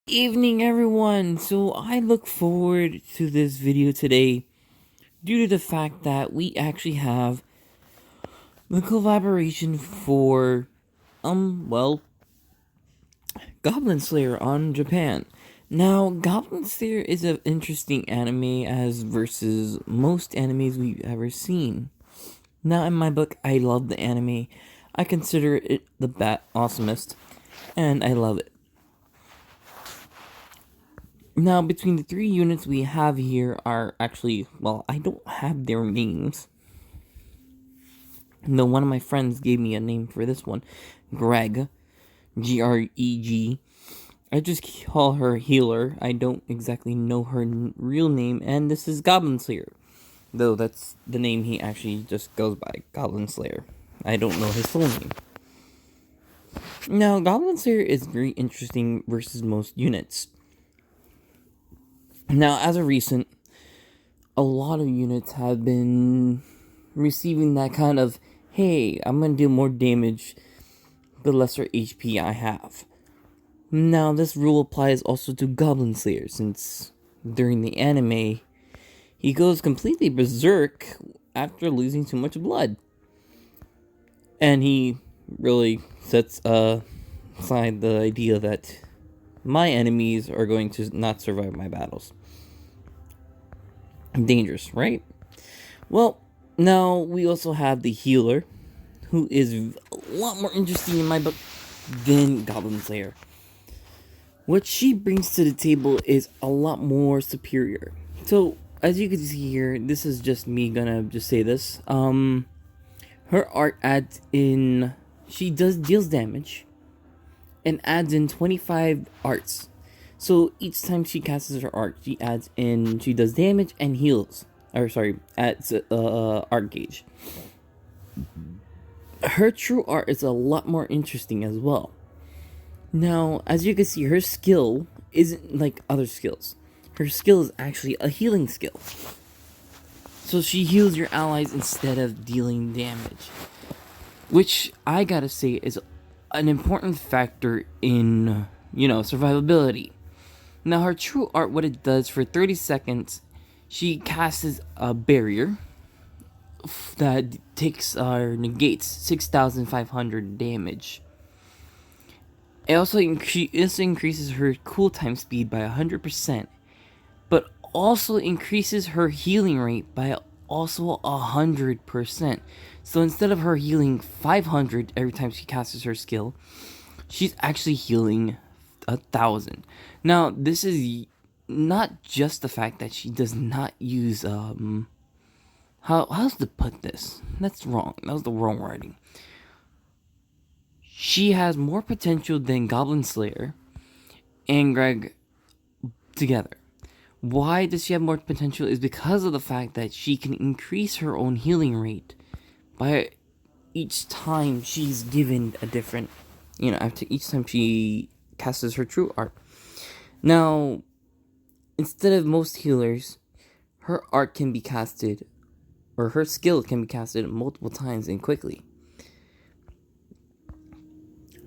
Evening, everyone. So I look forward to this video today due to the fact that we actually have the collaboration for well, Goblin Slayer on Japan. Now, Goblin Slayer is an interesting anime as versus most animes we've ever seen. Now, in my book, I love the anime. I consider it the awesomest, and I love it. Now, between the three units we have here are actually, well, I don't have their names. No, one of my friends gave me a name for this one. Greg. Greg. I just call her Healer. I don't exactly know her real name. And this is Goblin Slayer. Though that's the name he actually just goes by. Goblin Slayer. I don't know his full name. Now, Goblin Slayer is very interesting versus most units. Now, as of recent, a lot of units have been receiving that kind of, hey, I'm going to do more damage the lesser HP I have. Now, this rule applies also to Goblin Slayer, since during the anime, he goes completely berserk after losing too much blood. And he really sets aside the idea that my enemies are going to not survive my battles. Dangerous, right? Well, now we also have the Healer, who is a lot more interesting in my book than Goblin Slayer. What she brings to the table is a lot more superior. So, as you can see here, this is just me gonna just say this. Her art adds in, she deals damage, and adds in 25 arts. So each time she casts her art, she adds in, she does damage and heals. Adds art gauge. Her true art is a lot more interesting as well. Now, as you can see, her skill isn't like other skills. Her skill is actually a healing skill. So she heals your allies instead of dealing damage. Which, I gotta say, is an important factor in, survivability. Now, her true art, what it does for 30 seconds, she casts a barrier that takes or negates 6,500 damage. It also increases her cooltime speed by 100%, but also increases her healing rate by also 100%. So instead of her healing 500 every time she casts her skill, she's actually healing 1,000. Now, this is not just the fact that she does not use how's to put this? That's wrong. That was the wrong wording. She has more potential than Goblin Slayer and Greg together. Why does she have more potential is because of the fact that she can increase her own healing rate by each time she's given a different, after each time she casts her true art. Now, instead of most healers, her art can be casted, or her skill can be casted multiple times and quickly.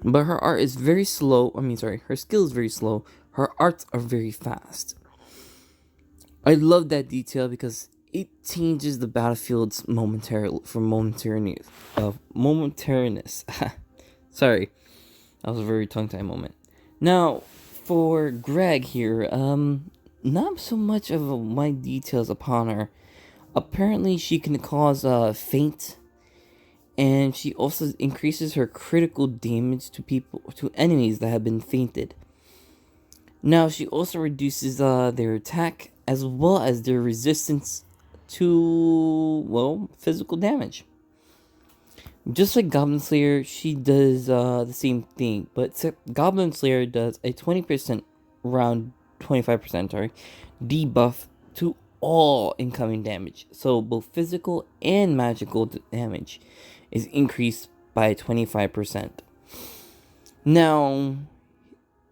But her art is very slow. Her skill is very slow. Her arts are very fast. I love that detail because it changes the battlefield's momentariness. Sorry, that was a very tongue-tied moment. Now, for Greg here, not so much of my details upon her. Apparently, she can cause faint, and she also increases her critical damage to enemies that have been fainted. Now, she also reduces their attack as well as their resistance to, physical damage. Just like Goblin Slayer, she does the same thing, but Goblin Slayer does a 20%, around 25%, debuff to all incoming damage. So both physical and magical damage is increased by 25%. Now,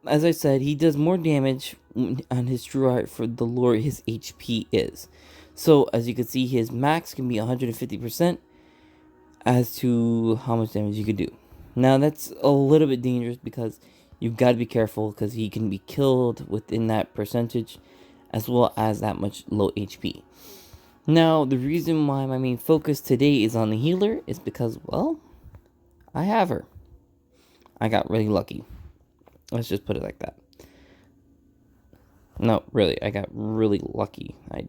as I said, he does more damage on his true art for the lower his HP is. So, as you can see, his max can be 150% as to how much damage you could do. Now, that's a little bit dangerous because You've got to be careful because he can be killed within that percentage as well as that much low HP. Now, the reason why my main focus today is on the healer is because, well, I have her. I got really lucky. Let's just put it like that. No, really, I got really lucky. I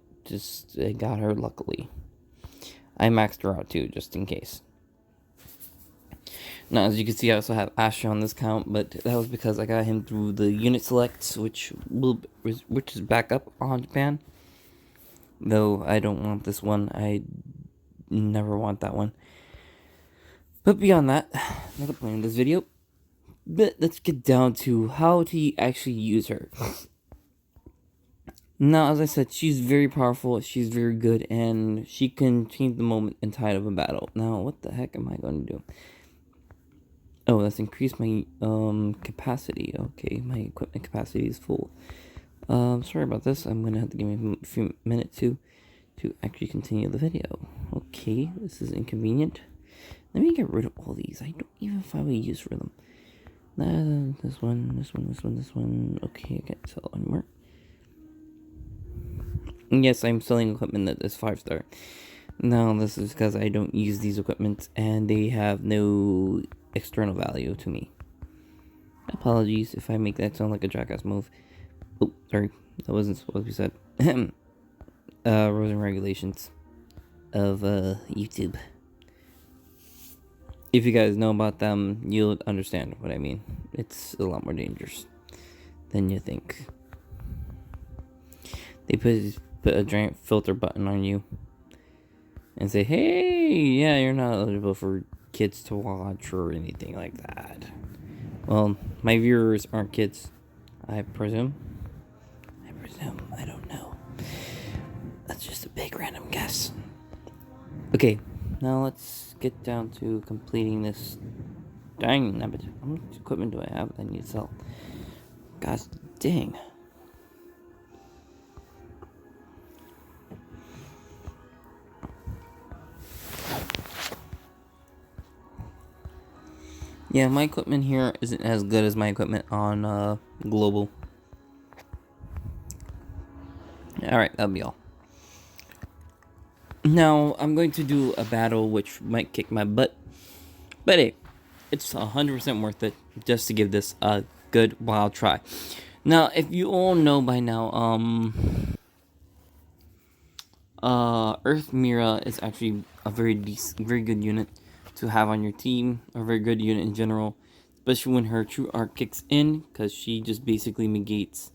got her luckily. I maxed her out too, just in case. Now, as you can see, I also have Asher on this count, but that was because I got him through the unit selects, which is back up on Japan. Though I don't want this one. I never want that one. But beyond that, not the point of this video. But let's get down to how to actually use her. Now, as I said, she's very powerful, she's very good, and she can change the moment and tide of a battle. Now, what the heck am I going to do? Oh, let's increase my capacity. Okay, my equipment capacity is full. Sorry about this. I'm gonna have to give me a few minutes to actually continue the video. Okay, this is inconvenient. Let me get rid of all these. I don't even find a use for them. This one. Okay, I can't sell anymore. Yes, I'm selling equipment that is 5-star. Now, this is because I don't use these equipment and they have no external value to me. Apologies if I make that sound like a jackass move. Oh, sorry. That wasn't supposed to be said. Rules and regulations of YouTube. If you guys know about them, you'll understand what I mean. It's a lot more dangerous than you think. They put a giant filter button on you and say, hey, yeah, you're not eligible for kids to watch or anything like that. Well, my viewers aren't kids, I presume. I don't know. That's just a big random guess. Okay, now let's get down to completing this. Dang nabbit. How much equipment do I have that I need to sell? Gosh dang. Yeah, my equipment here isn't as good as my equipment on Global. Alright, that'll be all. Now, I'm going to do a battle which might kick my butt. But hey, it's 100% worth it just to give this a good wild try. Now, if you all know by now, Earth Mira is actually a very good unit to have on your team, a very good unit in general, especially when her true arc kicks in, because she just basically negates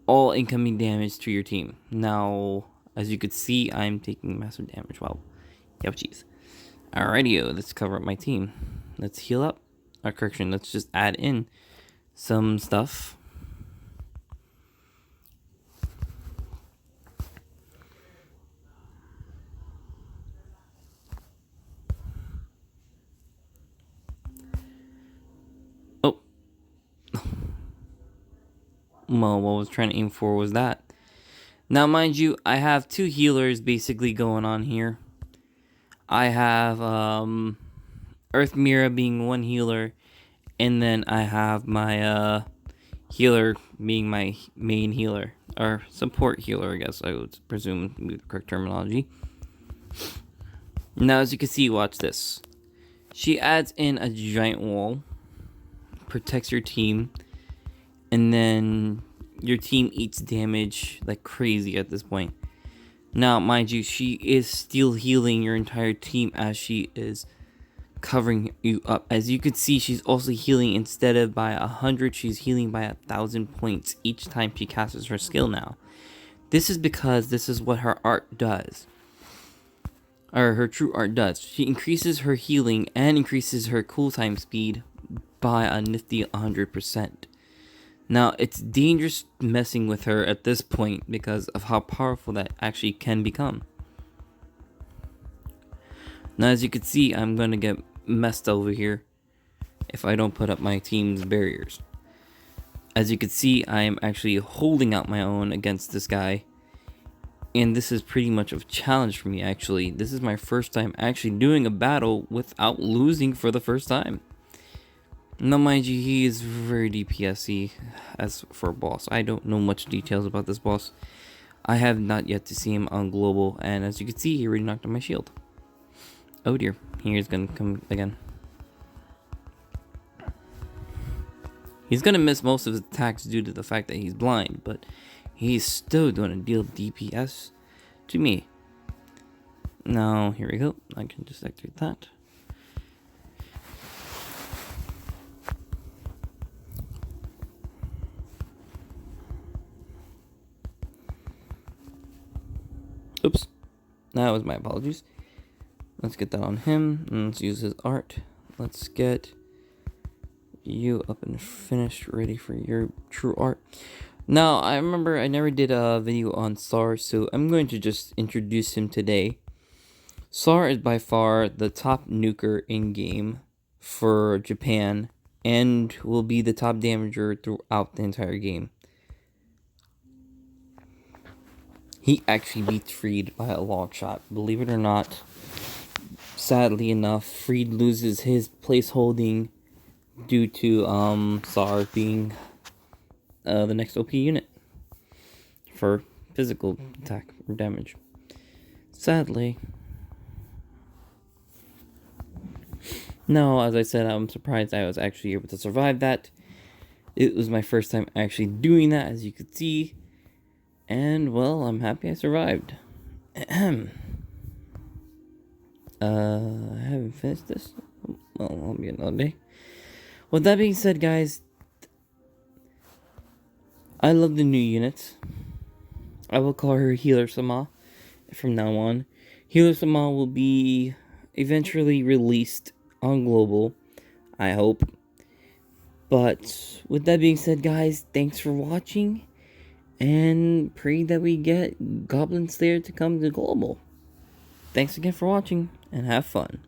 all incoming damage to your team. Now, as you could see, I'm taking massive damage. Wow. Yep, jeez. Alrighty, let's cover up my team. Let's heal up. Or correction, let's just add in some stuff. Oh. Well, what I was trying to aim for was that. Now, mind you, I have two healers basically going on here. I have Earth Mira being one healer, and then I have my healer being my main healer, or support healer, I guess I would presume would be the correct terminology. Now, as you can see, watch this. She adds in a giant wall, protects your team, and then your team eats damage like crazy at this point. Now, mind you, she is still healing your entire team as she is covering you up. As you can see, she's also healing instead of by 100, she's healing by 1,000 points each time she casts her skill now. This is because this is what her art does. Or her true art does. She increases her healing and increases her cooltime speed by a nifty 100%. Now, it's dangerous messing with her at this point because of how powerful that actually can become. Now, as you can see, I'm going to get messed over here if I don't put up my team's barriers. As you can see, I am actually holding out my own against this guy. And this is pretty much a challenge for me, actually. This is my first time actually doing a battle without losing for the first time. Now, mind you, he is very DPS-y as for a boss. I don't know much details about this boss. I have not yet to see him on global, and as you can see, he already knocked on my shield. Oh dear, he's gonna come again. He's gonna miss most of his attacks due to the fact that he's blind, but he's still gonna deal DPS to me. Now, here we go. I can just activate that. Oops. That was my apologies. Let's get that on him. And let's use his art. Let's get you up and finished, ready for your true art. Now, I remember I never did a video on SAR, so I'm going to just introduce him today. SAR is by far the top nuker in-game for Japan, and will be the top damager throughout the entire game. He actually beats Freed by a long shot, believe it or not. Sadly enough, Freed loses his place holding due to SAR being the next OP unit for physical attack or damage. Sadly. No, as I said, I'm surprised I was actually able to survive that. It was my first time actually doing that, as you could see. And, well, I'm happy I survived. I haven't finished this. Well, I'll be another day. With that being said, guys, I love the new unit. I will call her Healer Sama from now on. Healer Sama will be eventually released on global, I hope. But with that being said, guys, thanks for watching. And pray that we get Goblin Slayer to come to global. Thanks again for watching, and have fun.